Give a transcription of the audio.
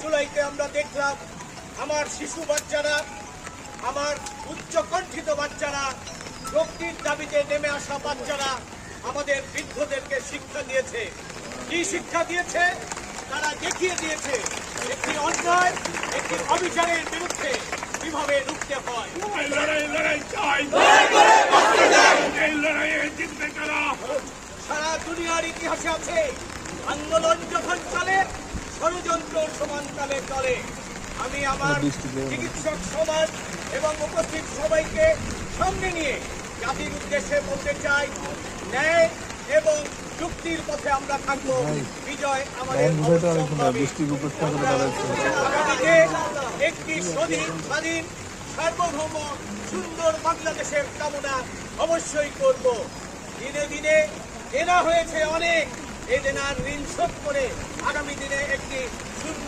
জুলাইতে আমরা দেখলাম আমার শিশু বাচ্চারা, আমার উচ্চকণ্ঠিত বাচ্চারা, মুক্তির দাবিতে নেমে আসা বাচ্চারা আমাদের বৃদ্ধদেরকে শিক্ষা দিয়েছে। কি শিক্ষা দিয়েছে? তারা দেখিয়ে দিয়েছে একটি অন্যায়, একটি অবিচারের বিরুদ্ধে কিভাবে রুখতে হয়। সারা দুনিয়ার ইতিহাসে আছে, আন্দোলন যখন চলে ষড়যন্ত্র সমানকালে চলে। আমি আমার চিকিৎসক সমাজ এবং উপস্থিত সবাইকে সামনে নিয়ে জাতির উদ্দেশ্যে বলতে চাই, ন্যায় এবং যুক্তির পথে আমরা থাকবো। বিজয় আমাদের আগামীতে একটি স্বাধীন সার্বভৌম সুন্দর বাংলাদেশের কামনা অবশ্যই করব। দিনে দিনে দেনা হয়েছে অনেক, এই দেনার ঋণ শোধ করে আগামী দিনে একটি সুন্দর